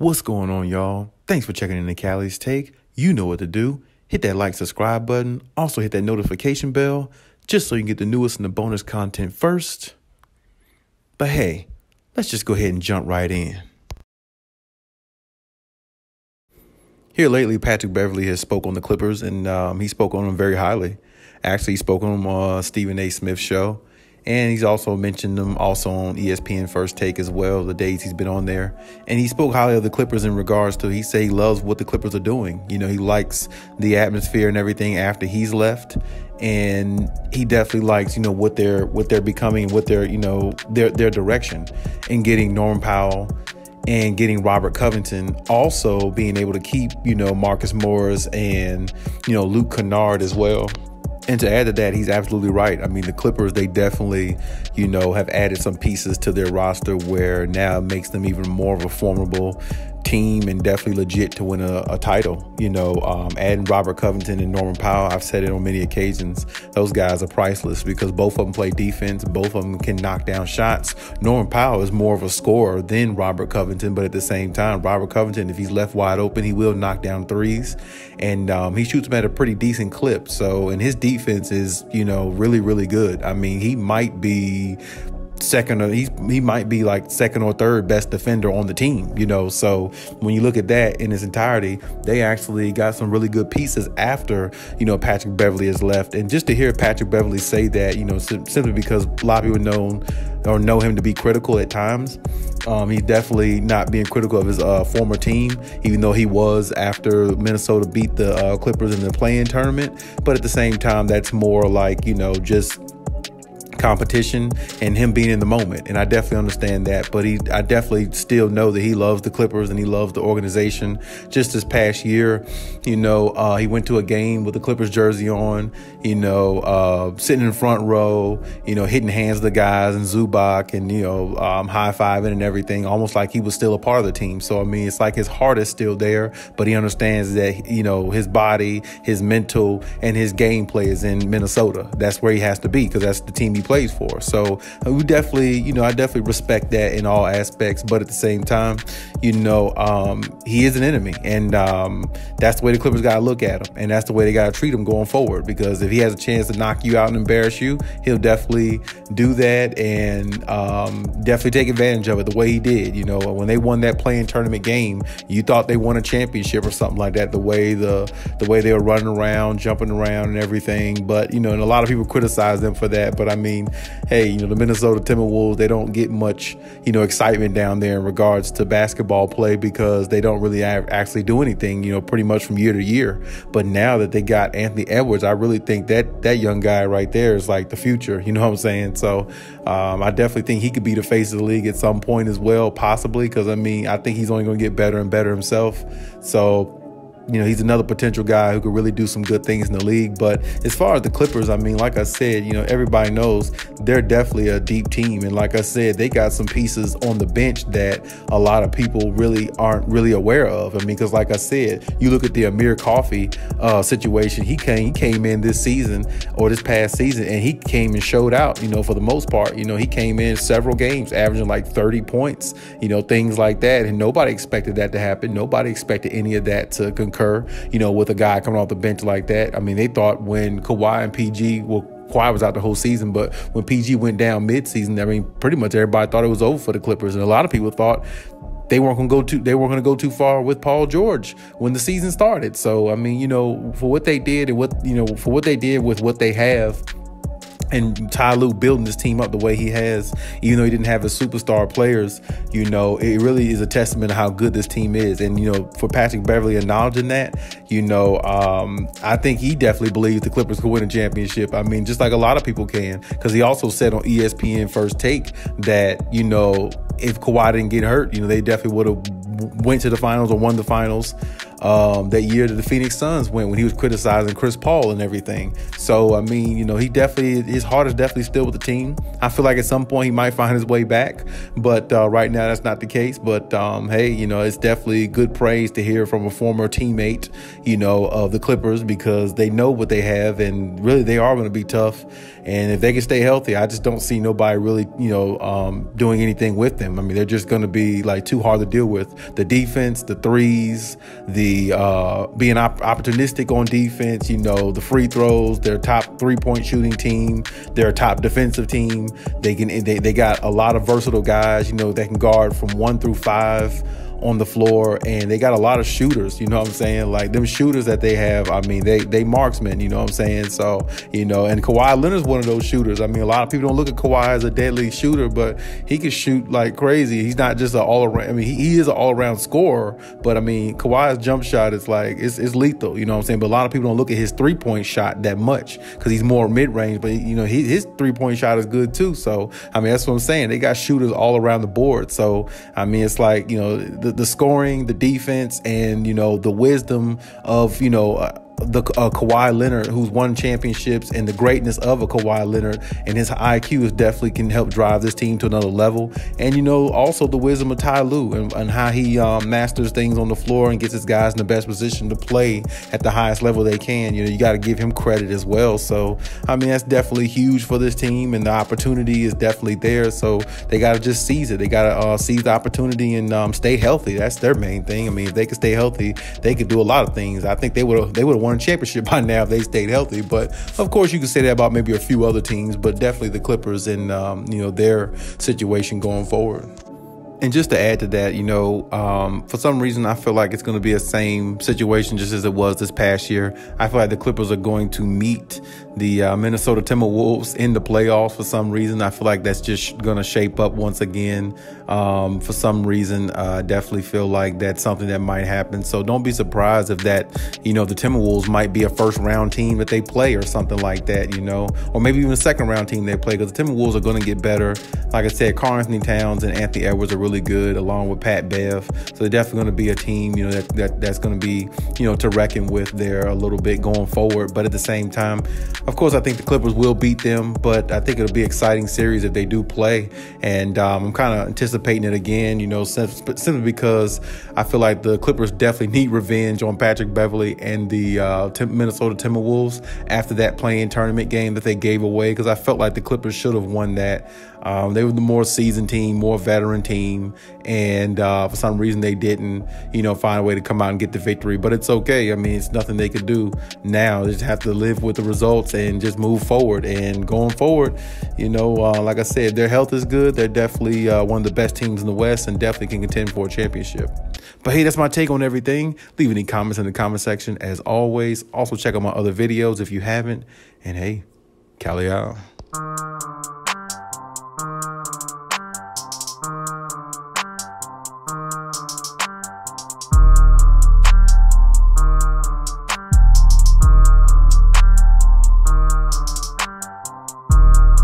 What's going on, y'all? Thanks for checking in the Khaliis Take. You know what to do. Hit that like, subscribe button. Also hit that notification bell just so you can get the newest and the bonus content first. But hey, let's just go ahead and jump right in. Here lately, Patrick Beverley has spoke on the Clippers, and he spoke on them very highly. Actually, he spoke on them on Stephen A. Smith's show. And he's also mentioned them also on ESPN First Take as well, the days he's been on there. And he spoke highly of the Clippers in regards to, he said he loves what the Clippers are doing. You know, he likes the atmosphere and everything after he's left. And he definitely likes, you know, what they're becoming, what their, you know, their direction in getting Norman Powell and getting Robert Covington, also being able to keep, you know, Marcus Morris and, you know, Luke Kennard as well. And to add to that, he's absolutely right. I mean, the Clippers, they definitely, you know, have added some pieces to their roster where now it makes them even more of a formidable team and definitely legit to win a title. You know, adding Robert Covington and Norman Powell, I've said it on many occasions, those guys are priceless because both of them play defense. Both of them can knock down shots. Norman Powell is more of a scorer than Robert Covington, but at the same time, Robert Covington, if he's left wide open, he will knock down threes. And he shoots them at a pretty decent clip. So, and his defense is, you know, really, really good. I mean, he might be he might be like second or third best defender on the team, you know. So when you look at that in its entirety, they actually got some really good pieces after, you know, Patrick Beverley has left. And just to hear Patrick Beverley say that, you know, simply because a lot of people know him to be critical at times. He's definitely not being critical of his former team, even though he was after Minnesota beat the Clippers in the play-in tournament. But at the same time, that's more like, you know, just competition and him being in the moment. And I definitely understand that, but I definitely still know that he loves the Clippers and he loves the organization. Just this past year, you know, he went to a game with the Clippers jersey on, you know, sitting in front row, you know, hitting hands of the guys and Zubac and, you know, high-fiving and everything, almost like he was still a part of the team. So, I mean, it's like his heart is still there, but he understands that, you know, his body, his mental, and his gameplay is in Minnesota. That's where he has to be because that's the team he plays for. So we definitely, you know, I definitely respect that in all aspects. But at the same time, you know, he is an enemy. And that's the way the Clippers got to look at him. And that's the way they got to treat him going forward. Because if he has a chance to knock you out and embarrass you, he'll definitely do that and definitely take advantage of it the way he did. You know, when they won that play-in tournament game, you thought they won a championship or something like that, the way they were running around, jumping around and everything. But, you know, and a lot of people criticize them for that. But I mean, hey, you know, the Minnesota Timberwolves, they don't get much, you know, excitement down there in regards to basketball play because they don't really actually do anything, you know, pretty much from year to year. But now that they got Anthony Edwards, I really think that young guy right there is like the future. You know what I'm saying? So I definitely think he could be the face of the league at some point as well, possibly, because, I mean, I think he's only going to get better and better himself. So, you know, he's another potential guy who could really do some good things in the league. But as far as the Clippers, I mean, like I said, you know, everybody knows they're definitely a deep team. And like I said, they got some pieces on the bench that a lot of people really aren't really aware of. I mean, because like I said, you look at the Amir Coffey situation. He came in this season or this past season and he came and showed out, you know, for the most part. You know, he came in several games averaging like 30 points, you know, things like that. And nobody expected that to happen. Nobody expected any of that to concur, you know, with a guy coming off the bench like that. I mean, they thought when Kawhi and PG, well, Kawhi was out the whole season, but when PG went down mid-season, I mean, pretty much everybody thought it was over for the Clippers, and a lot of people thought they weren't going to go too far with Paul George when the season started. So, I mean, you know, for what they did and with what they have, and Ty Lue building this team up the way he has, even though he didn't have his superstar players, you know, it really is a testament to how good this team is. And, you know, for Patrick Beverley acknowledging that, you know, I think he definitely believes the Clippers could win a championship. I mean, just like a lot of people can, because he also said on ESPN First Take that, you know, if Kawhi didn't get hurt, you know, they definitely would have went to the finals or won the finals. that year that the Phoenix Suns went when he was criticizing Chris Paul and everything. So, I mean, you know, his heart is definitely still with the team. I feel like at some point he might find his way back, but right now that's not the case. But hey, you know, it's definitely good praise to hear from a former teammate, you know, of the Clippers, because they know what they have, and really they are going to be tough. And if they can stay healthy, I just don't see nobody really, you know, doing anything with them. I mean, they're just going to be like too hard to deal with. The defense, the threes, the being opportunistic on defense, you know, the free throws, their top 3-point shooting team, their top defensive team. They got a lot of versatile guys, you know, that can guard from 1 through 5 on the floor, and they got a lot of shooters, you know what I'm saying? Like, them shooters that they have, I mean, they marksmen, you know what I'm saying? So, you know, and Kawhi Leonard's one of those shooters. I mean, a lot of people don't look at Kawhi as a deadly shooter, but he can shoot like crazy. He's not just an all-around, I mean, he is an all-around scorer, but I mean, Kawhi's jump shot is like, it's lethal, you know what I'm saying? But a lot of people don't look at his 3-point shot that much because he's more mid-range, but, you know, his 3-point shot is good too. So, I mean, that's what I'm saying. They got shooters all around the board. So, I mean, it's like, you know, the scoring, the defense, and, you know, the wisdom of, you know, the Kawhi Leonard, who's won championships, and the greatness of a Kawhi Leonard and his IQ is definitely can help drive this team to another level. And, you know, also the wisdom of Ty Lue and how he masters things on the floor and gets his guys in the best position to play at the highest level they can. You know, you got to give him credit as well. So, I mean, that's definitely huge for this team, and the opportunity is definitely there. So they got to just seize it. They got to seize the opportunity and stay healthy. That's their main thing. I mean, if they could stay healthy, they could do a lot of things. I think they would have won a championship by now if they stayed healthy. But of course, you can say that about maybe a few other teams, but definitely the Clippers and you know, their situation going forward. And just to add to that, you know, for some reason, I feel like it's going to be the same situation just as it was this past year. I feel like the Clippers are going to meet the Minnesota Timberwolves in the playoffs for some reason. I feel like that's just going to shape up once again. For some reason, I definitely feel like that's something that might happen. So don't be surprised if that, you know, the Timberwolves might be a first-round team that they play or something like that, you know, or maybe even a second-round team they play, because the Timberwolves are going to get better. Like I said, Karl-Anthony Towns and Anthony Edwards are really good, along with Pat Bev. So they're definitely going to be a team, you know, that's going to be, you know, to reckon with there a little bit going forward. But at the same time, of course, I think the Clippers will beat them, but I think it'll be an exciting series if they do play. And I'm kind of anticipating it again, you know, simply because I feel like the Clippers definitely need revenge on Patrick Beverley and the Minnesota Timberwolves after that play-in tournament game that they gave away, because I felt like the Clippers should have won that. They were the more seasoned team, more veteran team, and for some reason they didn't, you know, find a way to come out and get the victory. But it's okay. I mean, it's nothing they could do now. They just have to live with the results and just move forward. And going forward, you know, like I said, their health is good. They're definitely one of the best teams in the West and definitely can contend for a championship. But hey, that's my take on everything. Leave any comments in the comment section as always. Also check out my other videos if you haven't. And hey, Khaliis out.